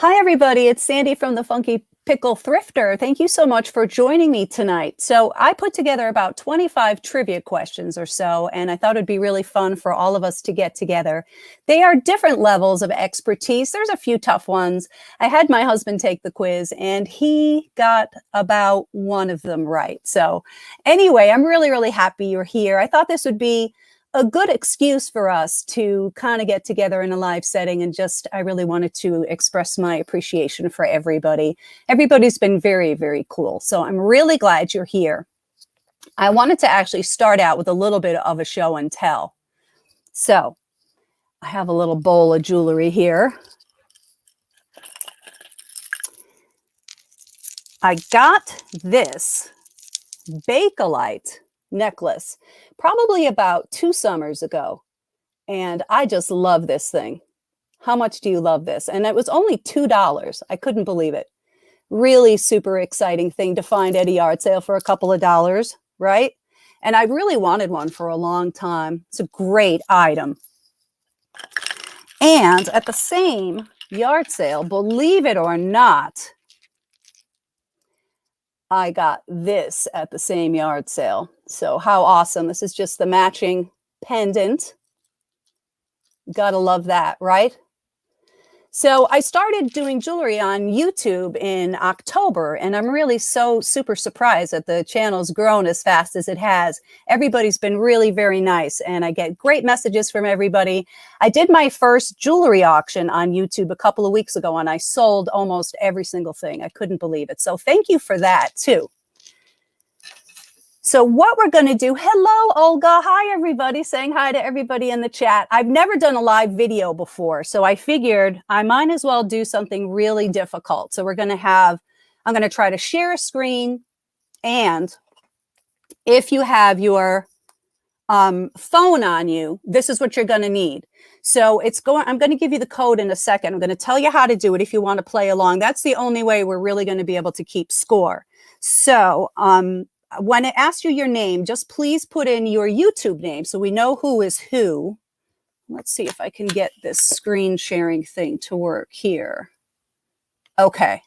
Hi, everybody. It's Sandy from the Funky Pickle Thrifter. Thank you so much for joining me tonight. So I put together about 25 trivia questions or so, and I thought it'd be really fun for all of us to get together. They are different levels of expertise. There's a few tough ones. I had my husband take the quiz, and he got about one of them right. So anyway, I'm really, really happy you're here. I thought this would be a good excuse for us to kind of get together in a live setting and I really wanted to express my appreciation for everybody. Everybody's been very, very cool. So I'm really glad you're here. I wanted to actually start out with a little bit of a show and tell. So I have a little bowl of jewelry here. I got this Bakelite necklace probably about 2 summers ago, and I just love this thing. How much do you love this? And it was only $2. I couldn't believe it. Really super exciting thing to find at a yard sale for a couple of dollars, right? And I really wanted one for a long time. It's a great item. And at the same yard sale, believe it or not, I got this at the same yard sale. So how awesome. This is just the matching pendant. Gotta love that, right? So I started doing jewelry on YouTube in October, and I'm really so super surprised that the channel's grown as fast as it has. Everybody's been really very nice, and I get great messages from everybody. I did my first jewelry auction on YouTube a couple of weeks ago, and I sold almost every single thing. I couldn't believe it. So thank you for that, too. So what we're going to do, hello, Olga. Hi, everybody. Saying hi to everybody in the chat. I've never done a live video before, so I figured I might as well do something really difficult. So I'm going to try to share a screen. And if you have your phone on you, this is what you're going to need. So I'm going to give you the code in a second. I'm going to tell you how to do it if you want to play along. That's the only way we're really going to be able to keep score. So, when it asks you your name, just please put in your YouTube name so we know who is who. Let's see if I can get this screen sharing thing to work here. Okay.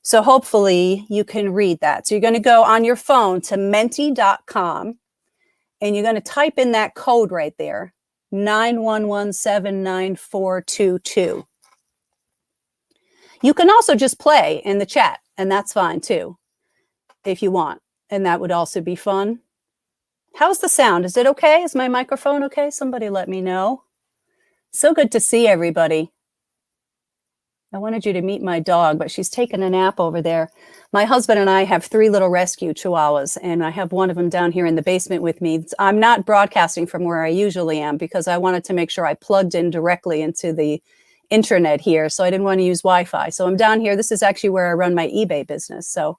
So hopefully you can read that. So you're going to go on your phone to menti.com and you're going to type in that code right there, 911799422. You can also just play in the chat, and that's fine too, if you want. And that would also be fun. How's the sound? Is it okay? Is my microphone okay? Somebody let me know. So good to see everybody. I wanted you to meet my dog, but she's taking a nap over there. My husband and I have 3 little rescue chihuahuas, and I have one of them down here in the basement with me. I'm not broadcasting from where I usually am because I wanted to make sure I plugged in directly into the internet here, so I didn't want to use Wi-Fi. So I'm down here. This is actually where I run my eBay business. So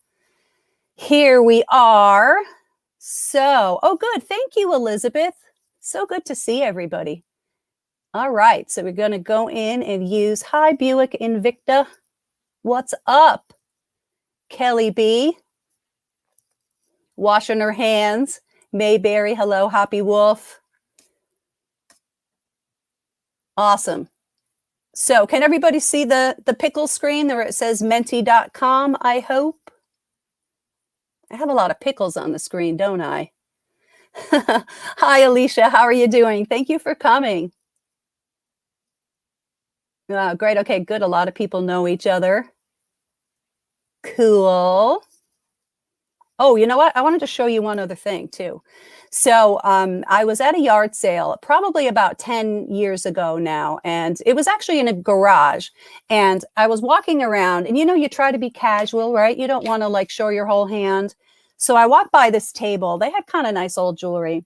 here we are. So, oh, good. Thank you, Elizabeth. So good to see everybody. All right. So we're going to go in and use, hi, Buick Invicta. What's up? Kelly B. Washing her hands. Mayberry, hello, Happy Wolf. Awesome. So can everybody see the pickle screen where it says menti.com, I hope? I have a lot of pickles on the screen, don't I? Hi, Alicia. How are you doing? Thank you for coming. Great. Okay, good. A lot of people know each other. Cool. Oh, you know what? I wanted to show you one other thing, too. So I was at a yard sale probably about 10 years ago now, and it was actually in a garage. And I was walking around, and you try to be casual, right? You don't want to like show your whole hand. So I walked by this table. They had kind of nice old jewelry.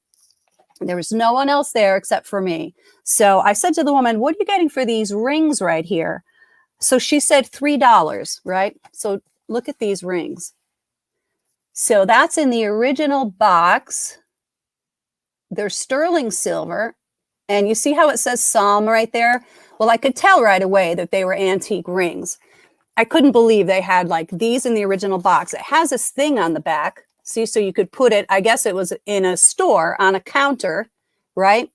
There was no one else there except for me. So I said to the woman, what are you getting for these rings right here? So she said $3, right? So look at these rings. So that's in the original box. They're sterling silver. And you see how it says Psalm right there? Well, I could tell right away that they were antique rings. I couldn't believe they had like these in the original box. It has this thing on the back. See, so you could put it, I guess it was in a store on a counter, right?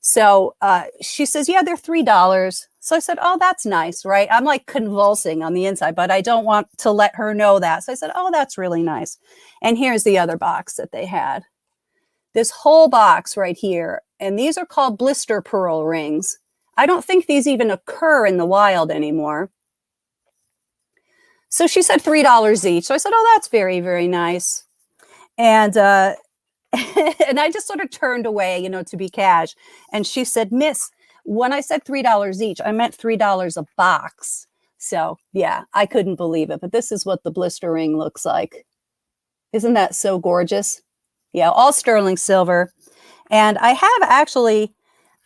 So she says, yeah, they're $3. So I said, oh, that's nice, right? I'm like convulsing on the inside, but I don't want to let her know that. So I said, oh, that's really nice. And here's the other box that they had. This whole box right here. And these are called blister pearl rings. I don't think these even occur in the wild anymore. So she said $3 each. So I said, oh, that's very, very nice. And and I just sort of turned away, you know, to be cash. And she said, Miss, when I said $3 each, I meant $3 a box. So yeah, I couldn't believe it. But this is what the blister ring looks like. Isn't that so gorgeous? Yeah, all sterling silver. And I have actually,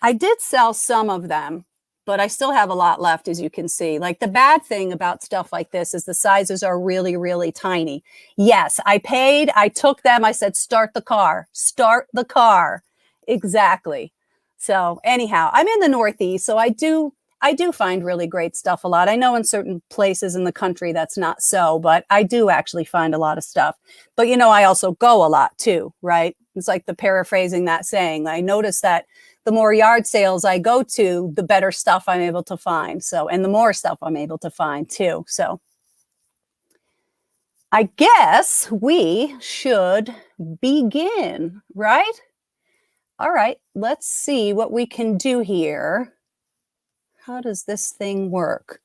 I did sell some of them, but I still have a lot left, as you can see. Like the bad thing about stuff like this is the sizes are really, really tiny. Yes, I paid, I took them, I said, start the car, start the car. Exactly. So anyhow, I'm in the Northeast, so I do find really great stuff a lot. I know in certain places in the country that's not so, but I do actually find a lot of stuff. But you know, I also go a lot too, right? It's like the paraphrasing that saying. I notice that the more yard sales I go to, the better stuff I'm able to find. So, and the more stuff I'm able to find too. So I guess we should begin, right? All right, let's see what we can do here. How does this thing work?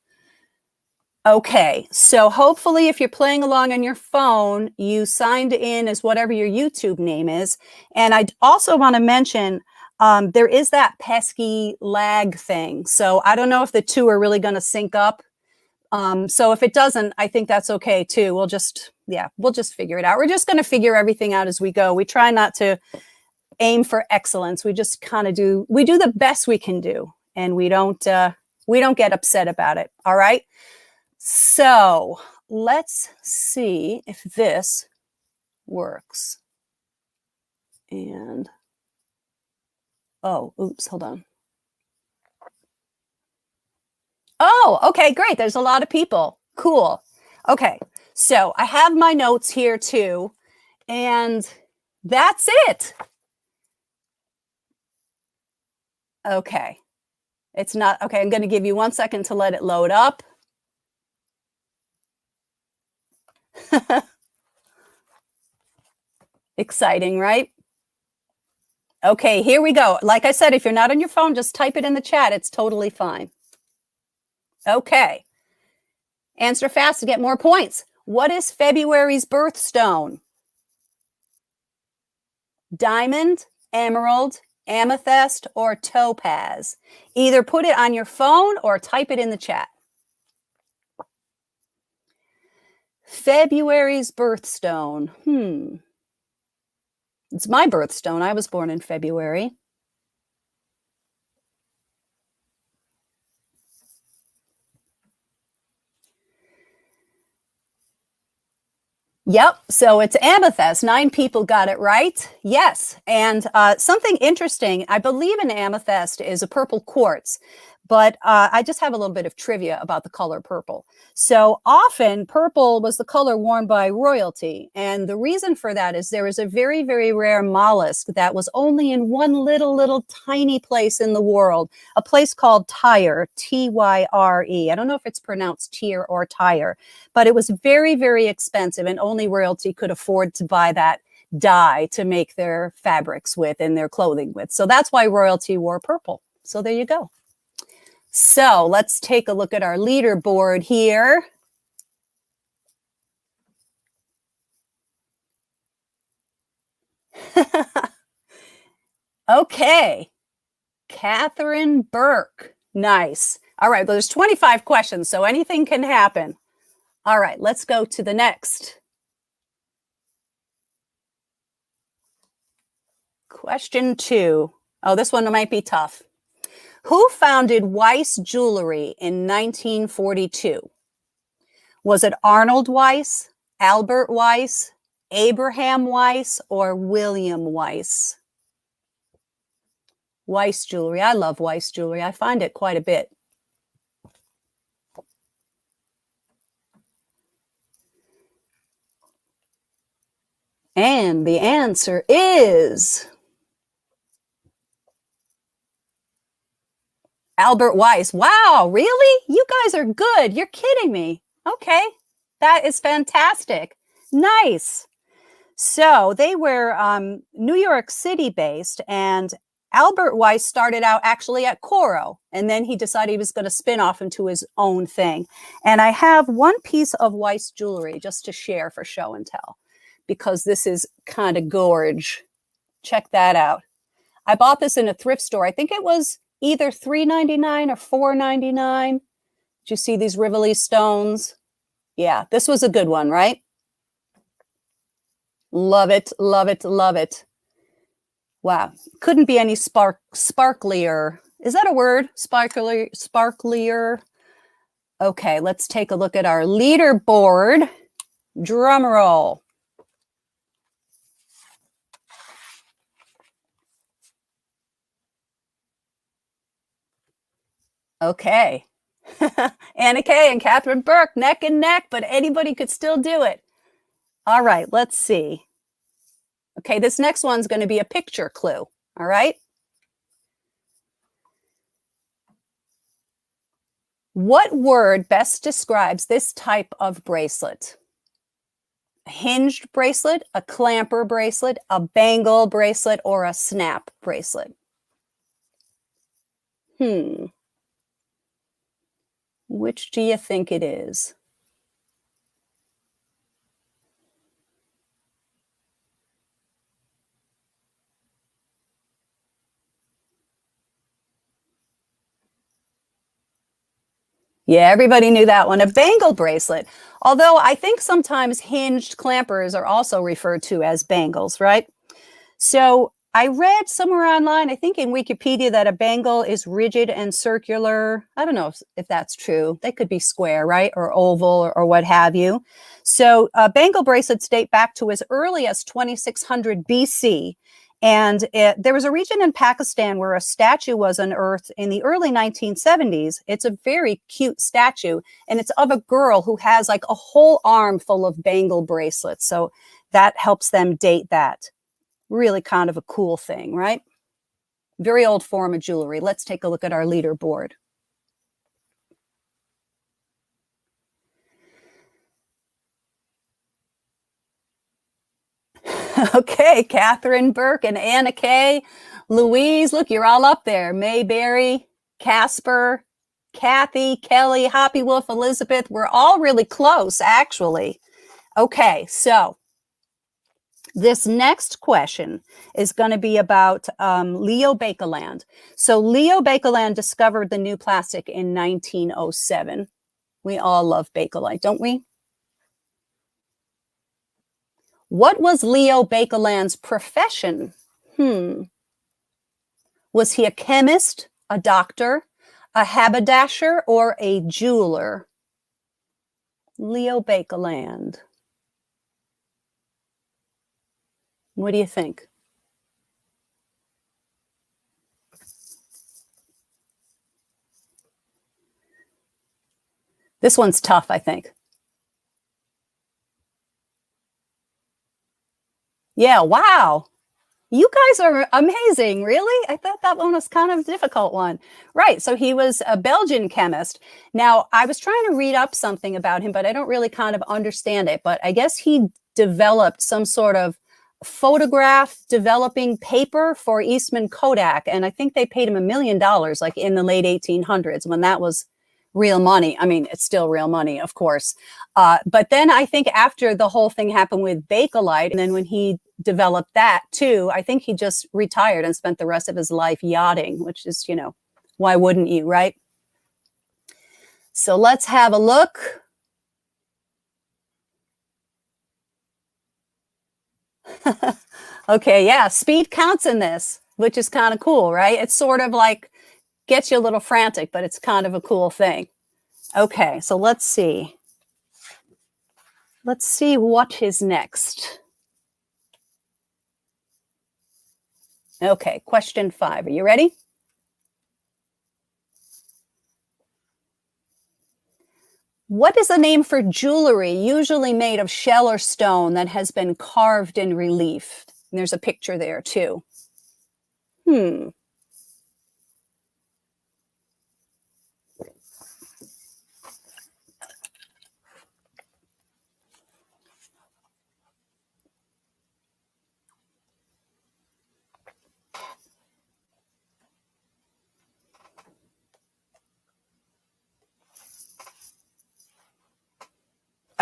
Okay, so hopefully if you're playing along on your phone, you signed in as whatever your YouTube name is. And I also want to mention there is that pesky lag thing. So I don't know if the two are really going to sync up. So if it doesn't, I think that's okay too. We'll just figure it out. We're just going to figure everything out as we go. We try not to aim for excellence. We just kind of do the best we can do, and we don't get upset about it. All right. So let's see if this works. And oh, oops, hold on. Oh, okay, great. There's a lot of people. Cool. Okay, so I have my notes here too, and that's it. Okay, it's not okay. I'm going to give you 1 second to let it load up. Exciting, right? Okay, here we go. Like I said, if you're not on your phone, just type it in the chat. It's totally fine. Okay. Answer fast to get more points. What is February's birthstone? Diamond, emerald, amethyst, or topaz? Either put it on your phone or type it in the chat. February's birthstone. It's my birthstone. I was born in February. Yep. So it's amethyst. 9 people got it right. Yes. And something interesting, I believe an amethyst is a purple quartz, but I just have a little bit of trivia about the color purple. So often purple was the color worn by royalty. And the reason for that is there is a very, very rare mollusk that was only in one little tiny place in the world, a place called Tyre, Tyre. I don't know if it's pronounced Tyre or Tyre, but it was very, very expensive and only royalty could afford to buy that dye to make their fabrics with and their clothing with. So that's why royalty wore purple. So there you go. So let's take a look at our leaderboard here. Okay. Catherine Burke. Nice. All right. Well, there's 25 questions, so anything can happen. All right. Let's go to the next. Question 2. Oh, this one might be tough. Who founded Weiss Jewelry in 1942? Was it Arnold Weiss, Albert Weiss, Abraham Weiss, or William Weiss? Weiss Jewelry. I love Weiss Jewelry. I find it quite a bit. And the answer is Albert Weiss. Wow, really? You guys are good. You're kidding me. Okay, that is fantastic. Nice. So they were New York City based, and Albert Weiss started out actually at Coro, and then he decided he was going to spin off into his own thing. And I have one piece of Weiss jewelry just to share for show and tell, because this is kind of gorge. Check that out. I bought this in a thrift store. I think it was either $3.99 or $4.99. Did you see these Rivoli stones? Yeah, this was a good one, right? Love it, love it, love it. Wow, couldn't be any sparklier. Is that a word? Sparklier. Okay, let's take a look at our leaderboard. Drum roll. Okay. Anna Kay and Catherine Burke, neck and neck, but anybody could still do it. All right, let's see. Okay, this next one's going to be a picture clue. All right. What word best describes this type of bracelet? A hinged bracelet, a clamper bracelet, a bangle bracelet, or a snap bracelet? Which do you think it is? Yeah, everybody knew that one. A bangle bracelet. Although I think sometimes hinged clampers are also referred to as bangles, right? So I read somewhere online, I think in Wikipedia, that a bangle is rigid and circular. I don't know if that's true. They could be square, right? Or oval or what have you. So bangle bracelets date back to as early as 2600 BC. And there was a region in Pakistan where a statue was unearthed in the early 1970s. It's a very cute statue, and it's of a girl who has like a whole arm full of bangle bracelets. So that helps them date that. Really kind of a cool thing, right? Very old form of jewelry. Let's take a look at our leaderboard. Okay, Catherine Burke and Anna Kay. Louise, look, you're all up there. Mayberry, Casper, Kathy, Kelly, Hoppy Wolf, Elizabeth. We're all really close, actually. Okay, so this next question is going to be about Leo Baekeland. So Leo Baekeland discovered the new plastic in 1907. We all love Bakelite, don't we? What was Leo Baekeland's profession? Was he a chemist, a doctor, a haberdasher, or a jeweler? Leo Baekeland. What do you think? This one's tough, I think. Yeah, wow. You guys are amazing, really? I thought that one was kind of a difficult one. Right, so he was a Belgian chemist. Now, I was trying to read up something about him, but I don't really kind of understand it. But I guess he developed some sort of photograph developing paper for Eastman Kodak. And I think they paid him $1 million, like in the late 1800s, when that was real money. I mean, it's still real money, of course. But then I think after the whole thing happened with Bakelite, and then when he developed that too, I think he just retired and spent the rest of his life yachting, which is, you know, why wouldn't you, right? So let's have a look. Okay, yeah, speed counts in this, which is kind of cool, right? It's sort of like gets you a little frantic, but it's kind of a cool thing. Okay, so let's see. Let's see what is next. Okay, question 5. Are you ready? What is the name for jewelry usually made of shell or stone that has been carved in relief? And there's a picture there too.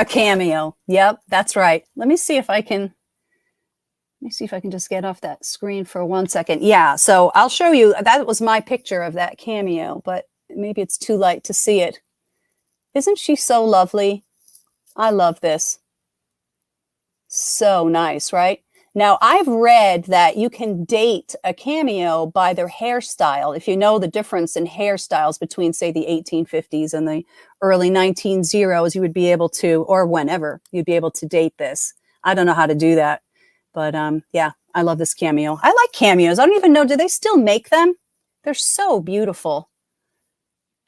A cameo. Yep, that's right. Let me see if I can just get off that screen for 1 second. Yeah, so I'll show you. That was my picture of that cameo, but maybe it's too light to see it. Isn't she so lovely? I love this. So nice, right? Now, I've read that you can date a cameo by their hairstyle. If you know the difference in hairstyles between, say, the 1850s and the early 1900s, you would be able to, or whenever, you'd be able to date this. I don't know how to do that. But yeah, I love this cameo. I like cameos. I don't even know, do they still make them? They're so beautiful.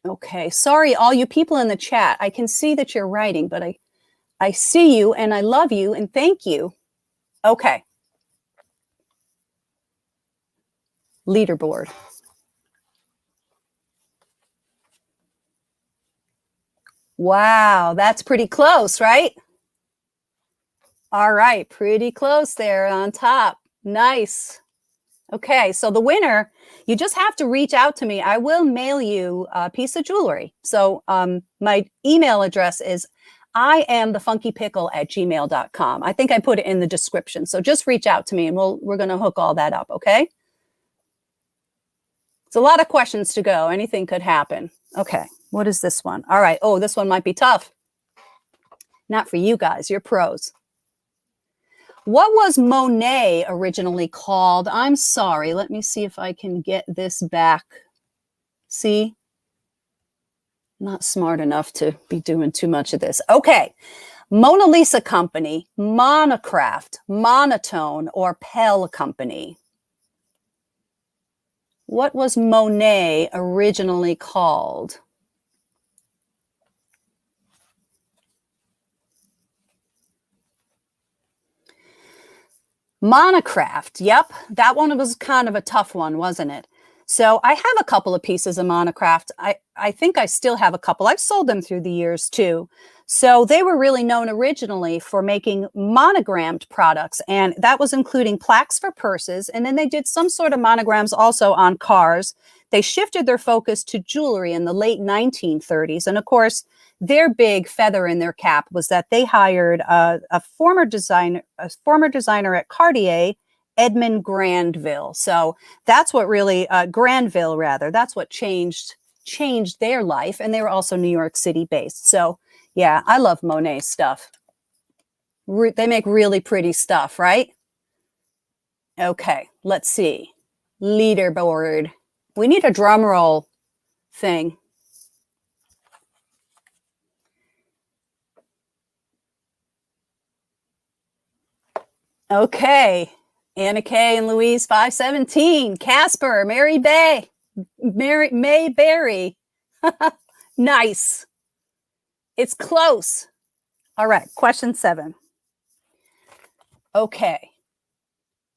Okay, sorry, all you people in the chat. I can see that you're writing, but I see you and I love you and thank you. Okay. Leaderboard. Wow, that's pretty close, right? All right, pretty close there on top. Nice. Okay, so the winner, you just have to reach out to me. I will mail you a piece of jewelry. So my email address is iamthefunkypickle@gmail.com. I think I put it in the description. So just reach out to me and we're going to hook all that up, okay? It's a lot of questions to go. Anything could happen. Okay, what is this one? All right. Oh, this one might be tough. Not for you guys. You're pros. What was Monet originally called? I'm sorry. Let me see if I can get this back. See? Not smart enough to be doing too much of this. Okay. Mona Lisa Company, Monocraft, Monotone, or Pell Company? What was Monet originally called? Monocraft. Yep, that one was kind of a tough one, wasn't it? So I have a couple of pieces of Monocraft. I think I still have a couple. I've sold them through the years too. So they were really known originally for making monogrammed products, and that was including plaques for purses. And then they did some sort of monograms also on cars. They shifted their focus to jewelry in the late 1930s. And of course, their big feather in their cap was that they hired a former designer at Cartier, Edmond Granville. So that's what really Granville rather. That's what changed their life, and they were also New York City based. So yeah, I love Monet stuff. They make really pretty stuff, right? Okay, let's see. Leaderboard. We need a drum roll thing. Okay. Anna Kay and Louise 517. Casper, Mary May Berry. Nice. It's close. All right, question 7. Okay.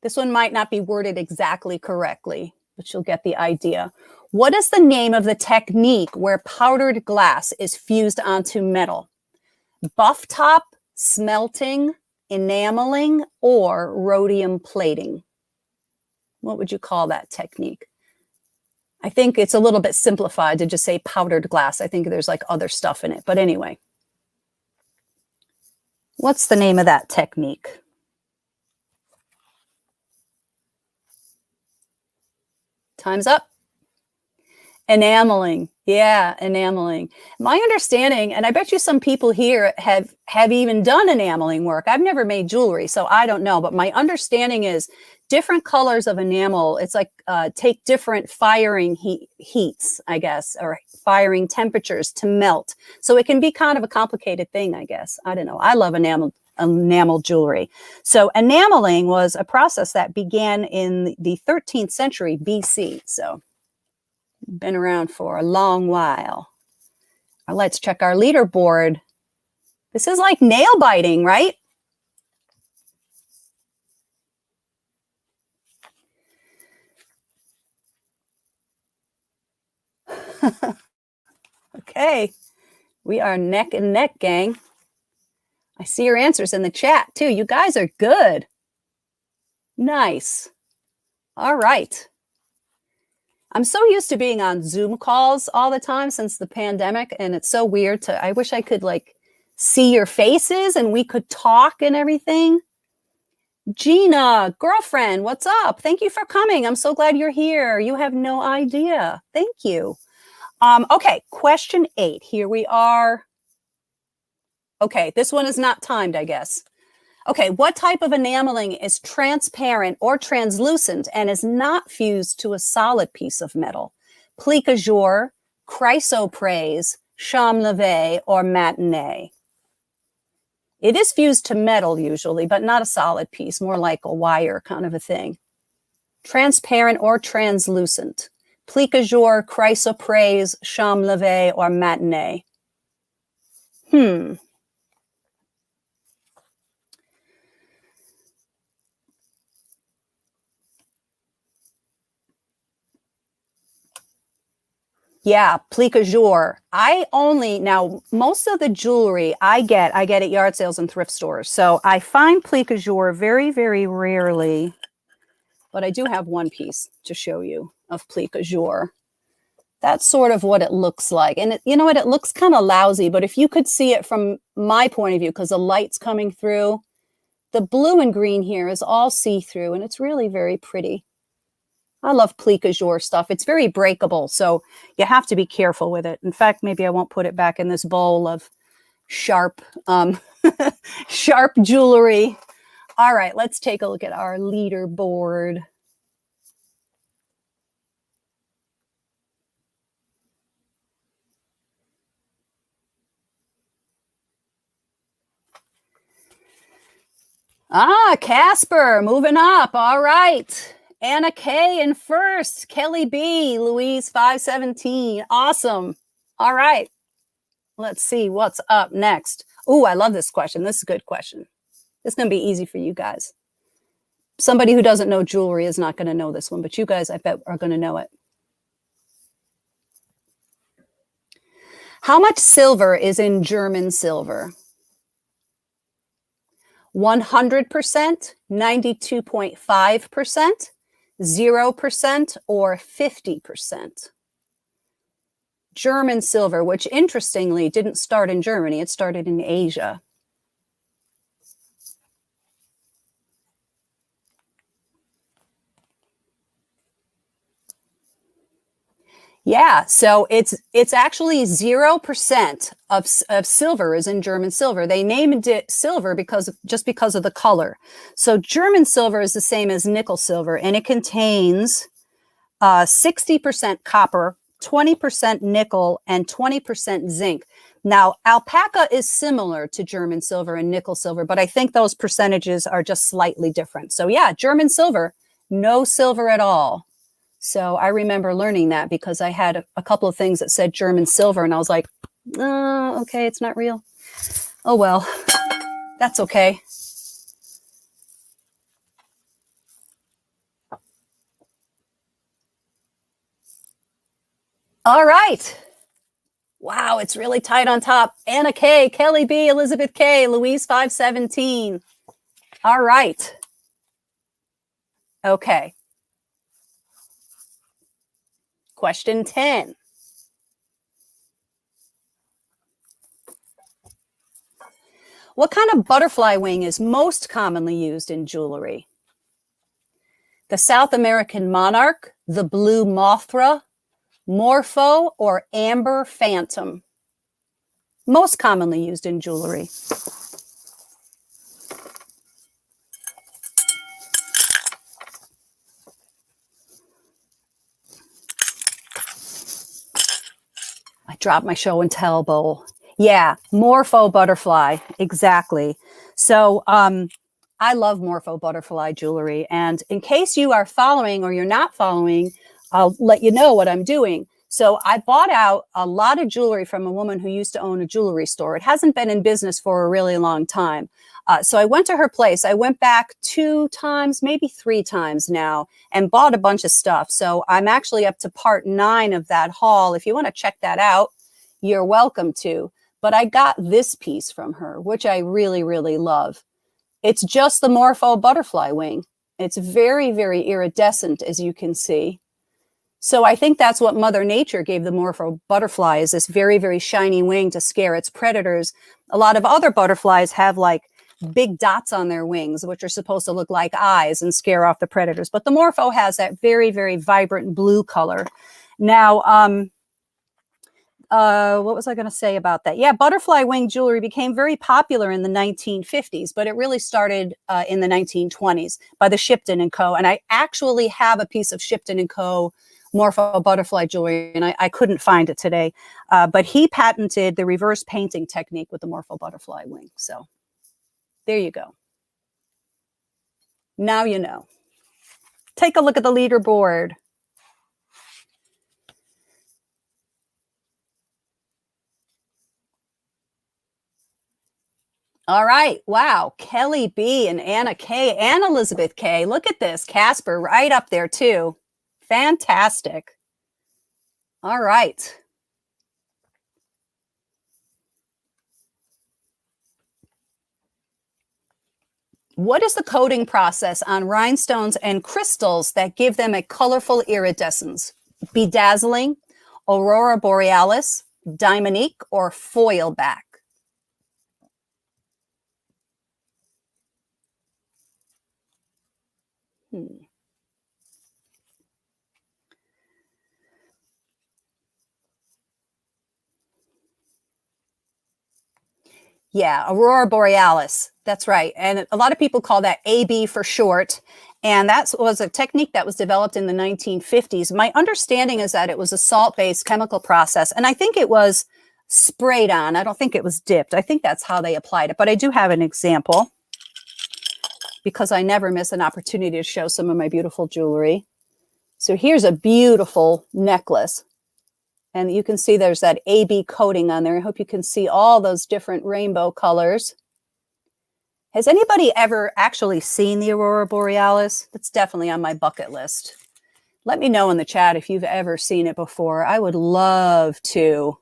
This one might not be worded exactly correctly, but you'll get the idea. What is the name of the technique where powdered glass is fused onto metal? Buff top, smelting, enameling, or rhodium plating? What would you call that technique? I think it's a little bit simplified to just say powdered glass. I think there's like other stuff in it. But anyway, what's the name of that technique? Time's up. Enameling. Yeah, enameling. My understanding, and I bet you some people here have even done enameling work. I've never made jewelry, so I don't know. But my understanding is different colors of enamel, it's like take different firing heats, I guess, or firing temperatures to melt. So it can be kind of a complicated thing, I guess. I don't know. I love enamel jewelry. So enameling was a process that began in the 13th century BC. So been around for a long while. Let's check our leaderboard. This is like nail biting, right? Okay, we are neck and neck, gang. I see your answers in the chat too. You guys are good. Nice. All right. I'm so used to being on Zoom calls all the time since the pandemic, and it's so weird I wish I could like see your faces and we could talk and everything. Gina, girlfriend, what's up? Thank you for coming. I'm so glad you're here. You have no idea. Thank you. Okay, question 8. Here we are. Okay, this one is not timed, I guess. Okay, what type of enameling is transparent or translucent and is not fused to a solid piece of metal? Plique jour, chrysoprase, chaume levée, or matinee? It is fused to metal usually, but not a solid piece, more like a wire kind of a thing. Transparent or translucent. Plique jour, chrysoprase, chaume levée, or matinee? Yeah, plique jour. Now most of the jewelry I get at yard sales and thrift stores. So I find plique jour very, very rarely, but I do have one piece to show you of plique jour. That's sort of what it looks like. And you know what? It looks kind of lousy, but if you could see it from my point of view, because the light's coming through, the blue and green here is all see-through and it's really very pretty. I love plique jour stuff. It's very breakable, so you have to be careful with it. In fact, maybe I won't put it back in this bowl of sharp, sharp jewelry. All right, let's take a look at our leaderboard. Casper, moving up. All right. Anna K in first, Kelly B, Louise 517. Awesome. All right. Let's see what's up next. Oh, I love this question. This is a good question. This is going to be easy for you guys. Somebody who doesn't know jewelry is not going to know this one, but you guys, I bet, are going to know it. How much silver is in German silver? 100%, 92.5%, 0%, or 50%? German silver, which interestingly didn't start in Germany, it started in Asia. Yeah, so it's actually 0% of silver is in German silver. They named it silver because of the color. So German silver is the same as nickel silver, and it contains 60% copper, 20% nickel, and 20% zinc. Now, alpaca is similar to German silver and nickel silver, but I think those percentages are just slightly different. So yeah, German silver, no silver at all. So I remember learning that because I had a couple of things that said German silver, and I was like, oh, okay, it's not real. Oh, well, that's okay. All right. Wow, it's really tight on top. Anna K, Kelly B, Elizabeth K, Louise 517. All right. Okay. Question 10. What kind of butterfly wing is most commonly used in jewelry? The South American monarch, the blue mothra, morpho, or amber phantom? Most commonly used in jewelry. I dropped my show and tell bowl. Yeah, morpho butterfly, exactly. So I love morpho butterfly jewelry. And in case you are following or you're not following, I'll let you know what I'm doing. So I bought out a lot of jewelry from a woman who used to own a jewelry store. It hasn't been in business for a really long time. So I went to her place. I went back 2 times, maybe 3 times now, and bought a bunch of stuff. So I'm actually up to part 9 of that haul. If you want to check that out, you're welcome to. But I got this piece from her, which I really, really love. It's just the morpho butterfly wing. It's very, very iridescent, as you can see. So I think that's what Mother Nature gave the morpho butterfly, is this very, very shiny wing to scare its predators. A lot of other butterflies have like big dots on their wings, which are supposed to look like eyes and scare off the predators. But the morpho has that very, very vibrant blue color. Now, what was I going to say about that? Yeah, butterfly wing jewelry became very popular in the 1950s, but it really started in the 1920s by the Shipton and Co. And I actually have a piece of Shipton and Co. Morpho butterfly jewelry, and I couldn't find it today. But he patented the reverse painting technique with the Morpho butterfly wing. So there you go. Now you know. Take a look at the leaderboard. All right. Wow. Kelly B and Anna K and Elizabeth K. Look at this. Casper right up there too. Fantastic. All right. What is the coating process on rhinestones and crystals that give them a colorful iridescence? Bedazzling, aurora borealis, diamondique, or foil back? Yeah, aurora borealis. That's right. And a lot of people call that AB for short. And that was a technique that was developed in the 1950s. My understanding is that it was a salt-based chemical process. And I think it was sprayed on. I don't think it was dipped. I think that's how they applied it. But I do have an example because I never miss an opportunity to show some of my beautiful jewelry. So here's a beautiful necklace. And you can see there's that AB coating on there. I hope you can see all those different rainbow colors. Has anybody ever actually seen the aurora borealis? That's definitely on my bucket list. Let me know in the chat if you've ever seen it before. I would love to.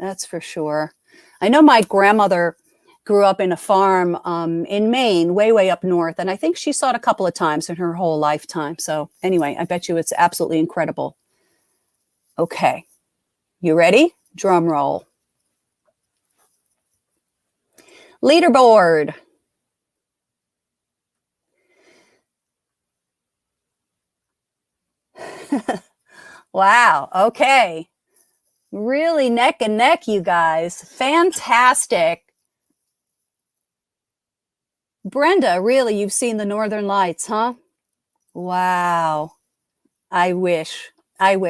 That's for sure. I know my grandmother grew up in a farm in Maine, way, way up north. And I think she saw it a couple of times in her whole lifetime. So anyway, I bet you it's absolutely incredible. Okay, you ready? Drum roll. Leaderboard. Wow, okay. Really neck and neck, you guys. Fantastic. Brenda, really, you've seen the Northern Lights, huh? Wow. I wish.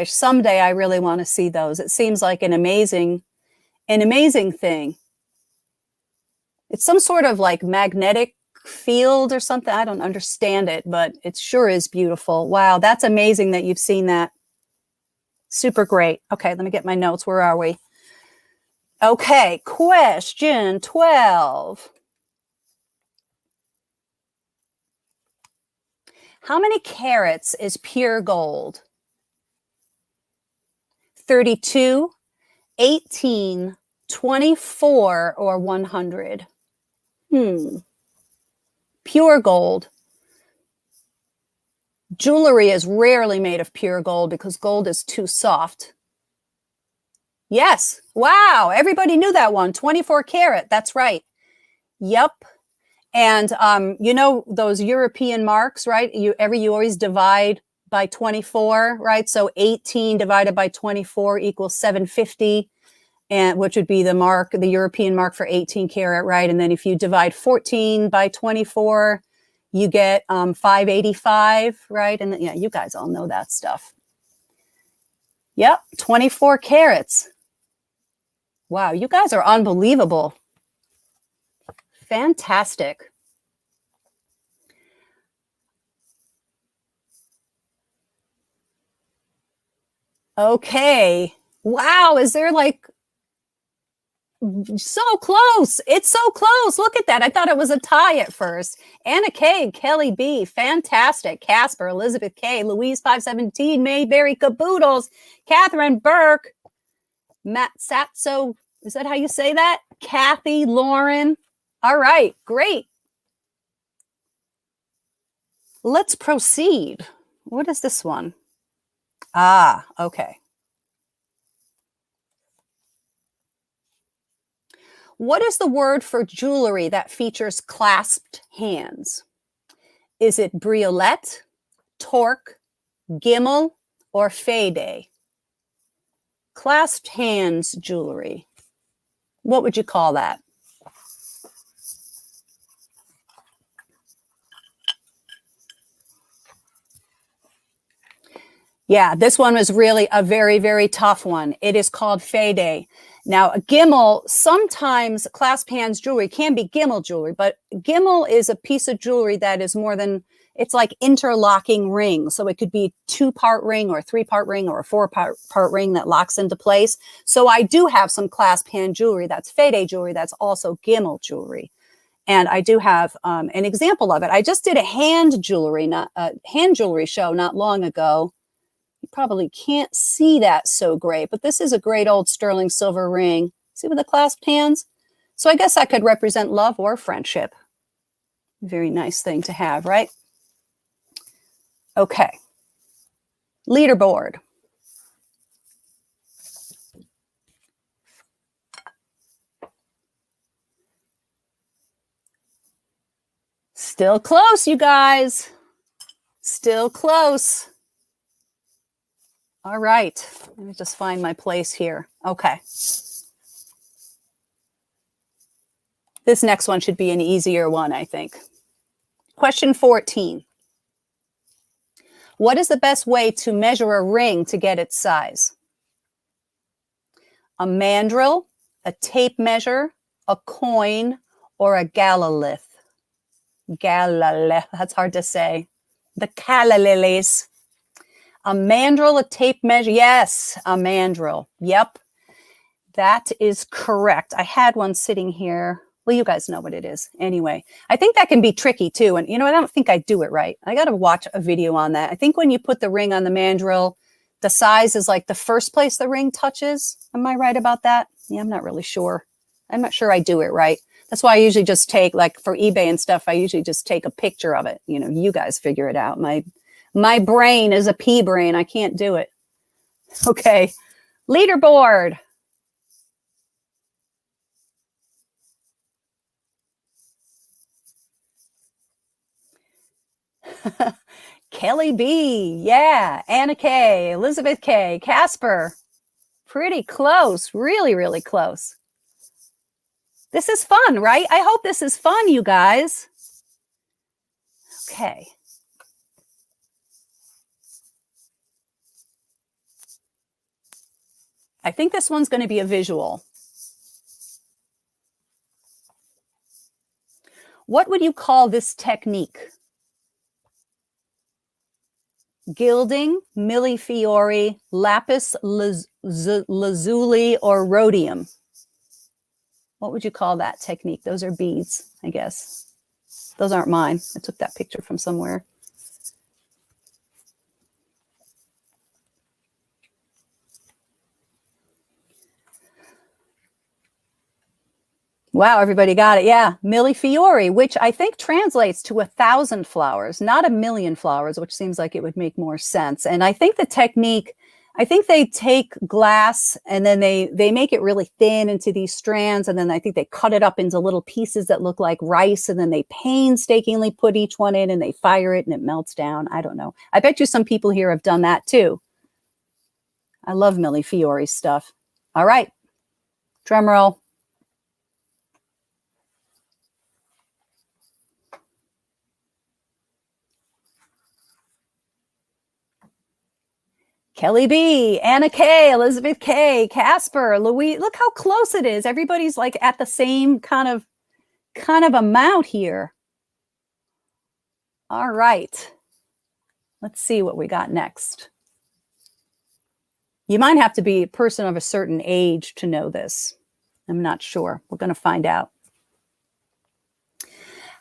Someday I really want to see those. It seems like an amazing thing. It's some sort of like magnetic field or something. I don't understand it, but it sure is beautiful. Wow, that's amazing that you've seen that. Super great. Okay, let me get my notes. Where are we? Okay, question 12. How many carats is pure gold? 32, 18, 24, or 100? Pure gold. Jewelry is rarely made of pure gold because gold is too soft. Yes. Wow. Everybody knew that one. 24 karat. That's right. Yep. And you know those European marks, right? You always divide by 24, right? So 18 divided by 24 equals 750, and which would be the European mark for 18 karat, right? And then if you divide 14 by 24, you get 585, right? And yeah, you guys all know that stuff. Yep, 24 carats. Wow, you guys are unbelievable. Fantastic. Okay. Wow, is there like so close? It's so close. Look at that. I thought it was a tie at first. Anna K, Kelly B, fantastic. Casper, Elizabeth K, Louise 517, Mayberry Caboodles, Catherine Burke, Matt Satso. Is that how you say that? Kathy, Lauren. All right, great. Let's proceed. What is this one? Ah, okay. What is the word for jewelry that features clasped hands? Is it briolette, torque, gimel, or fade? Clasped hands jewelry. What would you call that? Yeah, this one was really a very, very tough one. It is called fade. Now, a gimel, sometimes clasp hands jewelry can be gimel jewelry, but gimel is a piece of jewelry that is more than, it's like interlocking rings. So it could be 2-part ring or a 3-part ring or a 4-part ring that locks into place. So I do have some clasp hand jewelry that's fade jewelry that's also gimel jewelry. And I do have an example of it. I just did a hand jewelry show not long ago. You probably can't see that so great, but this is a great old sterling silver ring. See with the clasped hands? So I guess that could represent love or friendship. Very nice thing to have, right? Okay. Leaderboard. Still close, you guys. Still close. All right. Let me just find my place here. Okay. This next one should be an easier one, I think. Question 14. What is the best way to measure a ring to get its size? A mandrel, a tape measure, a coin, or a galalith? Galalith, that's hard to say. The calalilis. A mandrel, a tape measure. Yes, a mandrel. Yep, that is correct. I had one sitting here. Well, you guys know what it is. Anyway, I think that can be tricky too. And you know, I don't think I do it right. I got to watch a video on that. I think when you put the ring on the mandrel, the size is like the first place the ring touches. Am I right about that? Yeah, I'm not really sure. I'm not sure I do it right. That's why I usually just take, like for eBay and stuff, I usually just take a picture of it. You know, you guys figure it out. My brain is a pea brain. I can't do it. Okay. Leaderboard. Kelly B. Yeah. Anna K. Elizabeth K. Casper. Pretty close. Really, really close. This is fun, right? I hope this is fun, you guys. Okay. I think this one's going to be a visual. What would you call this technique? Gilding, millefiori, lapis lazuli, or rhodium? What would you call that technique? Those are beads, I guess. Those aren't mine. I took that picture from somewhere. Wow, everybody got it. Yeah, millefiori, which I think translates to 1,000 flowers, not 1,000,000 flowers, which seems like it would make more sense. And I think the technique, I think they take glass and then they make it really thin into these strands. And then I think they cut it up into little pieces that look like rice. And then they painstakingly put each one in and they fire it and it melts down. I don't know. I bet you some people here have done that too. I love millefiori stuff. All right. Drum roll. Kelly B, Anna K, Elizabeth K, Casper, Louise. Look how close it is. Everybody's like at the same kind of amount here. All right. Let's see what we got next. You might have to be a person of a certain age to know this. I'm not sure. We're going to find out.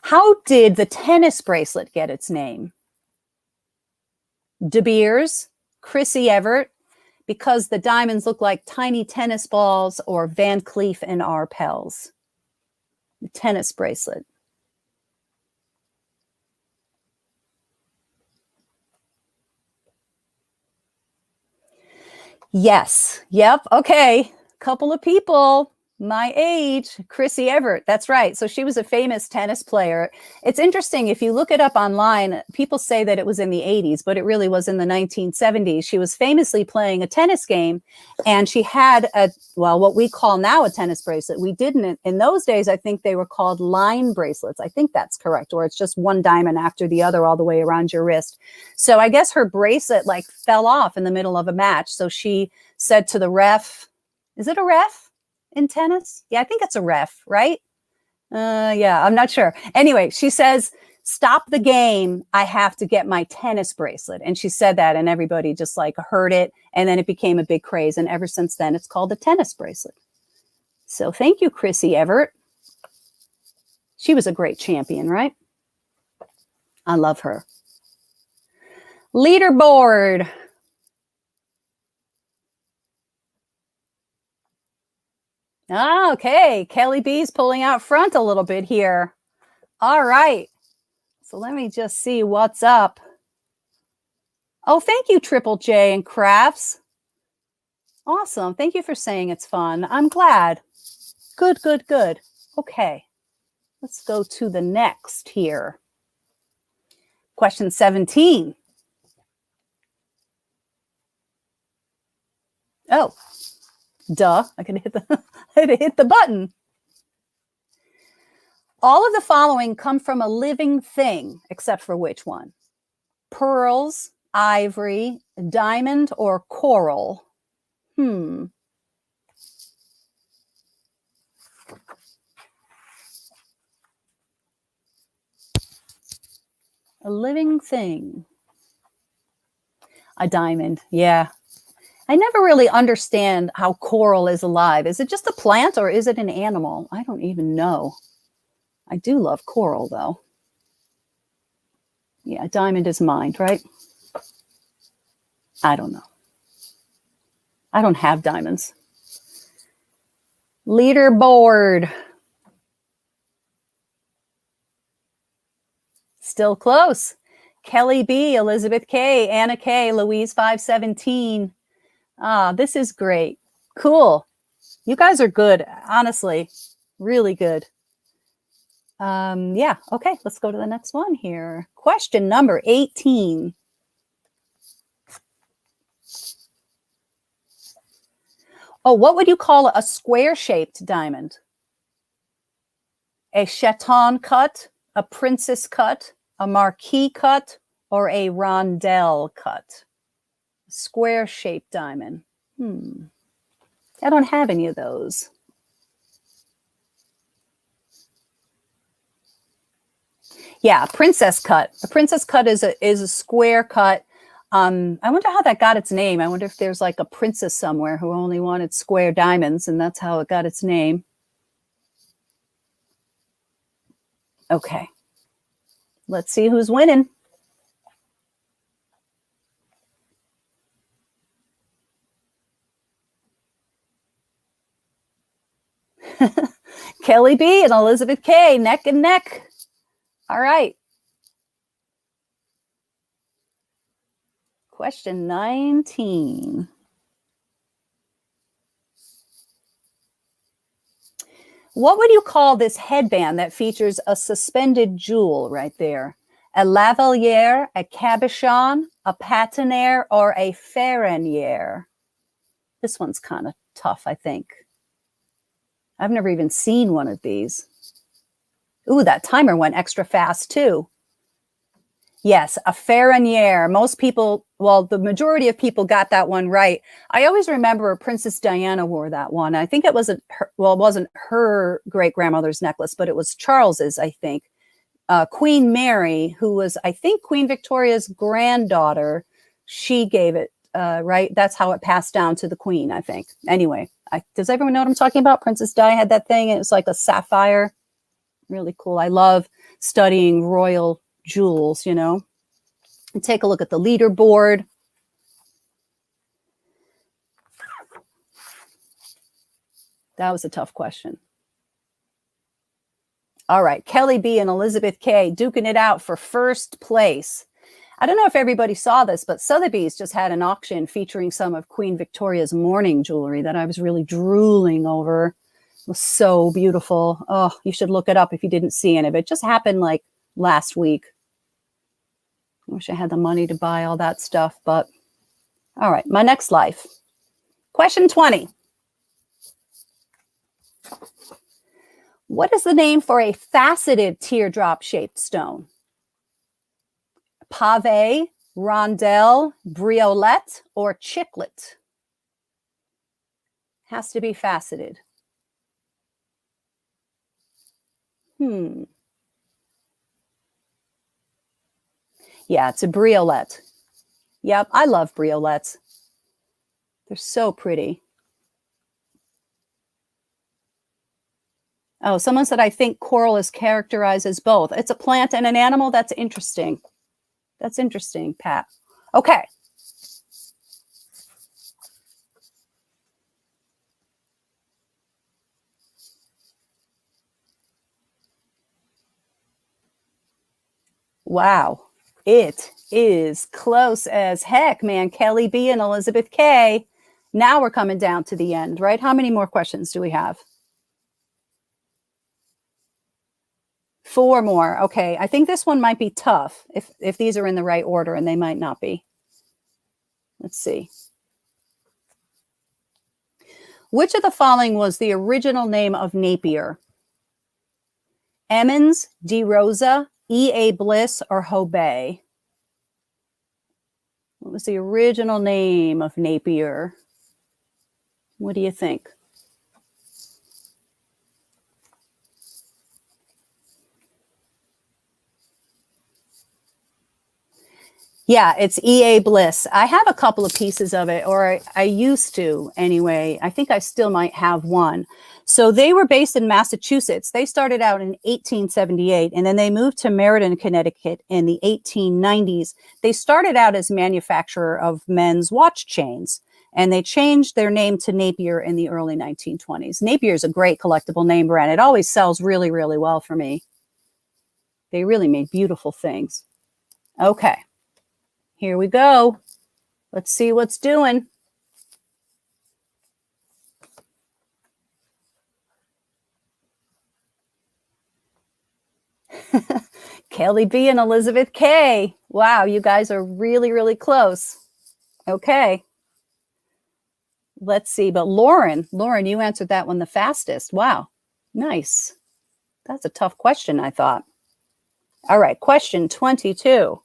How did the tennis bracelet get its name? De Beers, Chrissy Everett, because the diamonds look like tiny tennis balls, or Van Cleef and Arpels. The tennis bracelet. Yes. Yep. Okay. Couple of people my age, Chrissy Everett. That's right. So she was a famous tennis player. It's interesting. If you look it up online, people say that it was in the 80s, but it really was in the 1970s. She was famously playing a tennis game, and she had what we call now a tennis bracelet. We didn't in those days. I think they were called line bracelets. I think that's correct. Or it's just one diamond after the other all the way around your wrist. So I guess her bracelet like fell off in the middle of a match. So she said to the ref, is it a ref in tennis? Yeah, I think it's a ref, right? Yeah, I'm not sure. Anyway, she says, stop the game. I have to get my tennis bracelet. And she said that, and everybody just like heard it. And then it became a big craze. And ever since then, it's called the tennis bracelet. So thank you, Chrissy Everett. She was a great champion, right? I love her. Leaderboard. Okay, Kelly B's pulling out front a little bit here. All right. So let me just see what's up. Oh, thank you, Triple J and Crafts. Awesome. Thank you for saying it's fun. I'm glad. Good, good, good. Okay. Let's go to the next here. Question 17. Oh, duh. I could hit the button. All of the following come from a living thing, except for which one? Pearls, ivory, diamond, or coral? A living thing. A diamond, yeah. I never really understand how coral is alive. Is it just a plant or is it an animal? I don't even know. I do love coral, though. Yeah, diamond is mined, right? I don't know. I don't have diamonds. Leaderboard. Still close. Kelly B, Elizabeth K, Anna K, Louise 517. This is great. Cool. You guys are good, honestly. Really good. Yeah, okay, let's go to the next one here. Question number 18. Oh, what would you call a square-shaped diamond? A chaton cut, a princess cut, a marquis cut, or a rondelle cut? Square-shaped diamond. I don't have any of those. Yeah, princess cut. A princess cut is a square cut. I wonder how that got its name. I wonder if there's like a princess somewhere who only wanted square diamonds, and that's how it got its name. Okay. Let's see who's winning. Kelly B and Elizabeth K, neck and neck. All right. Question 19. What would you call this headband that features a suspended jewel right there? A lavalier, a cabochon, a patiniere, or a ferraniere? This one's kind of tough, I think. I've never even seen one of these. Ooh, that timer went extra fast too. Yes, a ferraniere. Most people, well, the majority of people got that one right. I always remember Princess Diana wore that one. I think it wasn't her, well, it wasn't her great-grandmother's necklace, but it was Charles's, I think. Queen Mary, who was, I think, Queen Victoria's granddaughter, she gave it, right? That's how it passed down to the queen, I think. Anyway, does everyone know what I'm talking about? Princess Di had that thing. It was like a sapphire. Really cool. I love studying royal jewels, you know. And take a look at the leaderboard. That was a tough question. All right, Kelly B and Elizabeth K duking it out for first place. I don't know if everybody saw this, but Sotheby's just had an auction featuring some of Queen Victoria's mourning jewelry that I was really drooling over. It was so beautiful. Oh, you should look it up if you didn't see any of it. It just happened like last week. I wish I had the money to buy all that stuff, but all right, my next life. Question 20. What is the name for a faceted teardrop-shaped stone? Pave, rondelle, briolette, or chiclet? Has to be faceted. Yeah, it's a briolette. Yep, I love briolettes. They're so pretty. Oh, someone said, I think coral is characterized as both. It's a plant and an animal. That's interesting. That's interesting, Pat. Okay. Wow. It is close as heck, man. Kelly B and Elizabeth K. Now we're coming down to the end, right? How many more questions do we have? 4 more. Okay. I think this one might be tough if these are in the right order, and they might not be. Let's see. Which of the following was the original name of Napier? Emmons, De Rosa, E.A. Bliss, or Hobey? What was the original name of Napier? What do you think? Yeah, it's E.A. Bliss. I have a couple of pieces of it, or I used to anyway. I think I still might have one. So they were based in Massachusetts. They started out in 1878, and then they moved to Meriden, Connecticut in the 1890s. They started out as manufacturer of men's watch chains, and they changed their name to Napier in the early 1920s. Napier is a great collectible name brand. It always sells really, really well for me. They really made beautiful things. Okay. Here we go. Let's see what's doing. Kelly B and Elizabeth K. Wow, you guys are really, really close. Okay. Let's see. But Lauren, you answered that one the fastest. Wow. Nice. That's a tough question, I thought. All right. Question 22.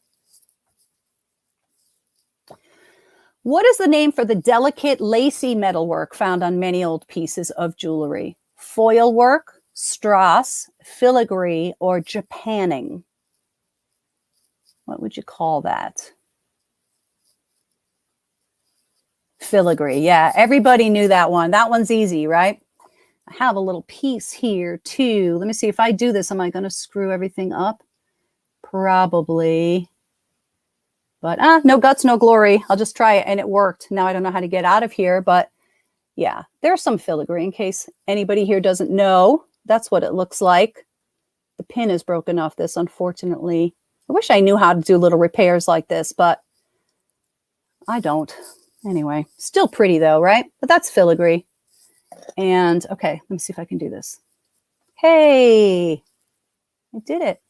What is the name for the delicate, lacy metalwork found on many old pieces of jewelry? Foil work, strass, filigree, or japanning? What would you call that? Filigree. Yeah, everybody knew that one. That one's easy, right? I have a little piece here too. Let me see if I do this. Am I going to screw everything up? Probably. But no guts, no glory. I'll just try it. And it worked. Now I don't know how to get out of here. But yeah, there's some filigree in case anybody here doesn't know. That's what it looks like. The pin is broken off this, unfortunately. I wish I knew how to do little repairs like this, but I don't. Anyway, still pretty though, right? But that's filigree. And okay, let me see if I can do this. Hey, I did it.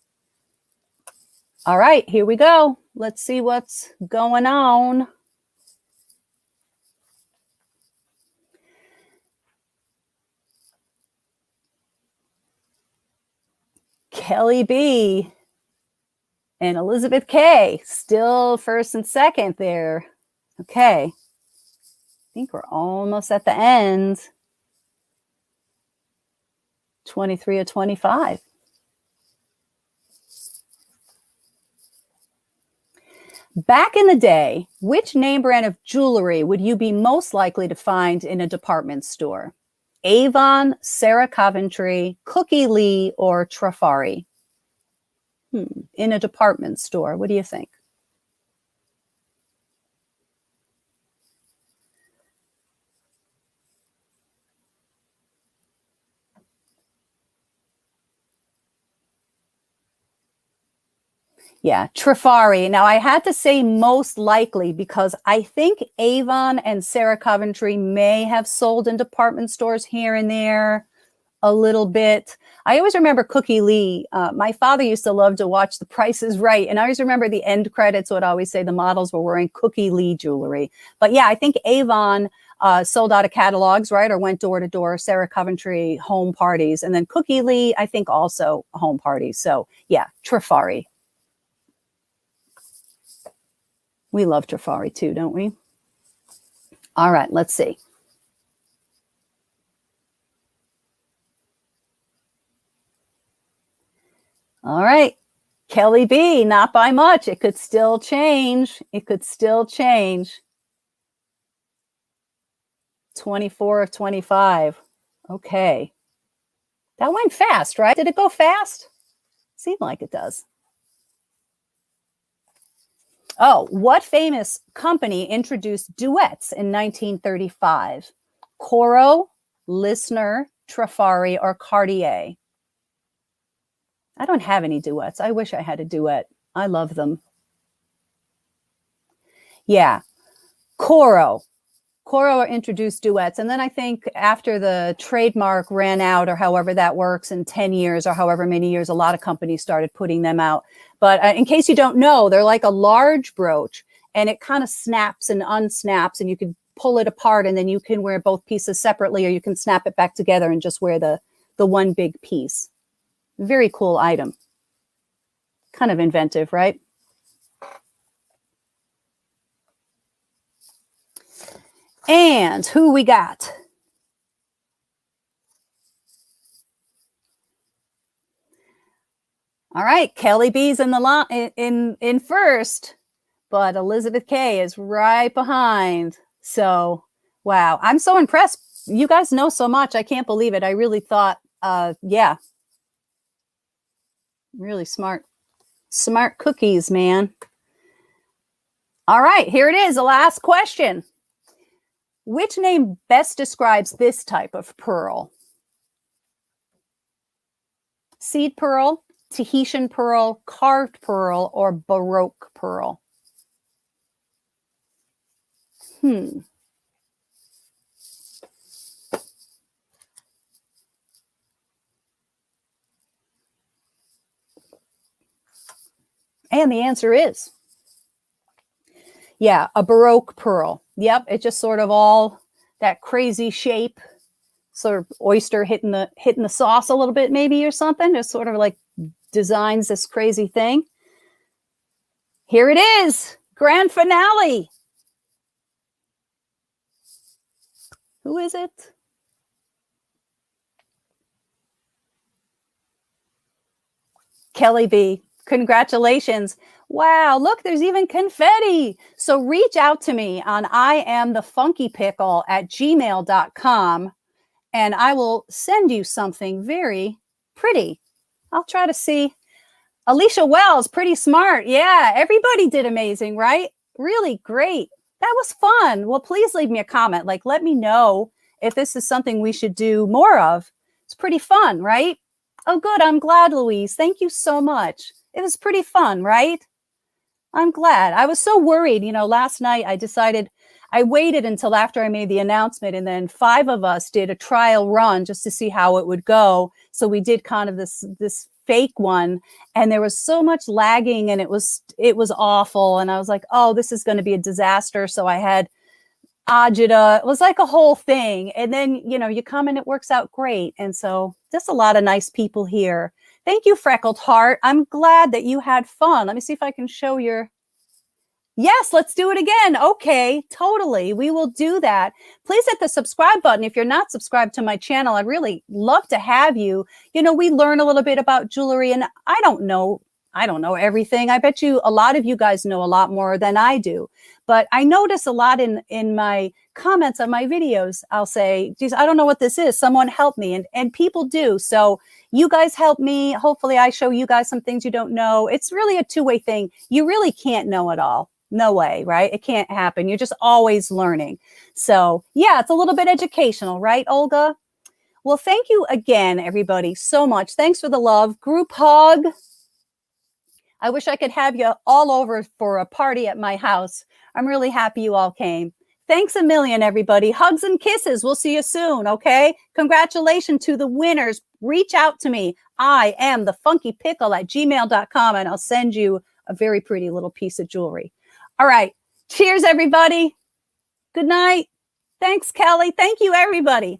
All right, here we go. Let's see what's going on. Kelly B and Elizabeth K, still first and second there. Okay, I think we're almost at the end. 23 or 25. Back in the day, which name brand of jewelry would you be most likely to find in a department store? Avon, Sarah Coventry, Cookie Lee, or Trafari? In a department store, what do you think? Yeah, Trifari. Now, I had to say most likely because I think Avon and Sarah Coventry may have sold in department stores here and there a little bit. I always remember Cookie Lee. My father used to love to watch The Price is Right. And I always remember the end credits would always say the models were wearing Cookie Lee jewelry. But yeah, I think Avon sold out of catalogs, right? Or went door to door. Sarah Coventry, home parties. And then Cookie Lee, I think also home parties. So yeah, Trifari. We love Trifari too, don't we? All right, let's see. All right, Kelly B, not by much. It could still change. It could still change. 24 of 25. Okay. That went fast, right? Did it go fast? Seemed like it does. Oh, what famous company introduced duets in 1935? Coro, Listener, Trifari, or Cartier? I don't have any duets. I wish I had a duet. I love them. Yeah, Coro. Coro introduced duets. And then I think after the trademark ran out, or however that works, in 10 years or however many years, a lot of companies started putting them out. But in case you don't know, they're like a large brooch and it kind of snaps and unsnaps and you can pull it apart and then you can wear both pieces separately or you can snap it back together and just wear the one big piece. Very cool item. Kind of inventive, right? And who we got? All right, Kelly B's in the in first, but Elizabeth K is right behind. So, wow, I'm so impressed. You guys know so much. I can't believe it. I really thought, yeah, really smart cookies, man. All right, here it is, the last question. Which name best describes this type of pearl? Seed pearl, Tahitian pearl, carved pearl, or Baroque pearl? And the answer is, yeah, a Baroque pearl. Yep, it's just sort of all that crazy shape, sort of oyster hitting the sauce a little bit maybe or something. Just sort of like designs this crazy thing. Here it is, grand finale. Who is it? Kelly B. Congratulations. Wow, look, there's even confetti. So reach out to me on iamthefunkypickle at gmail.com and I will send you something very pretty. I'll try to see. Alicia Wells, pretty smart. Yeah, everybody did amazing, right? Really great. That was fun. Well, please leave me a comment. Like, let me know if this is something we should do more of. It's pretty fun, right? Oh, good. I'm glad, Louise. Thank you so much. It was pretty fun, right? I'm glad. I was so worried. You know, last night I waited until after I made the announcement, and then 5 of us did a trial run just to see how it would go. So we did kind of this fake one, and there was so much lagging, and it was awful. And I was like, oh, this is going to be a disaster. So I had agita. It was like a whole thing. And then, you know, you come and it works out great. And so just a lot of nice people here. Thank you, Freckled Heart. I'm glad that you had fun. Let me see if I can show your... Yes, let's do it again. Okay, totally. We will do that. Please hit the subscribe button if you're not subscribed to my channel. I'd really love to have you. You know, we learn a little bit about jewelry, and I don't know everything. I bet you a lot of you guys know a lot more than I do. But I notice a lot in my comments on my videos, I'll say, geez, I don't know what this is. Someone help me. And people do. So you guys help me. Hopefully I show you guys some things you don't know. It's really a two-way thing. You really can't know it all. No way, right? It can't happen. You're just always learning. So yeah, it's a little bit educational, right, Olga? Well, thank you again, everybody, so much. Thanks for the love. Group hug. I wish I could have you all over for a party at my house. I'm really happy you all came. Thanks a million, everybody. Hugs and kisses. We'll see you soon, okay? Congratulations to the winners. Reach out to me. I am thefunkypickle@gmail.com, and I'll send you a very pretty little piece of jewelry. All right. Cheers, everybody. Good night. Thanks, Kelly. Thank you, everybody.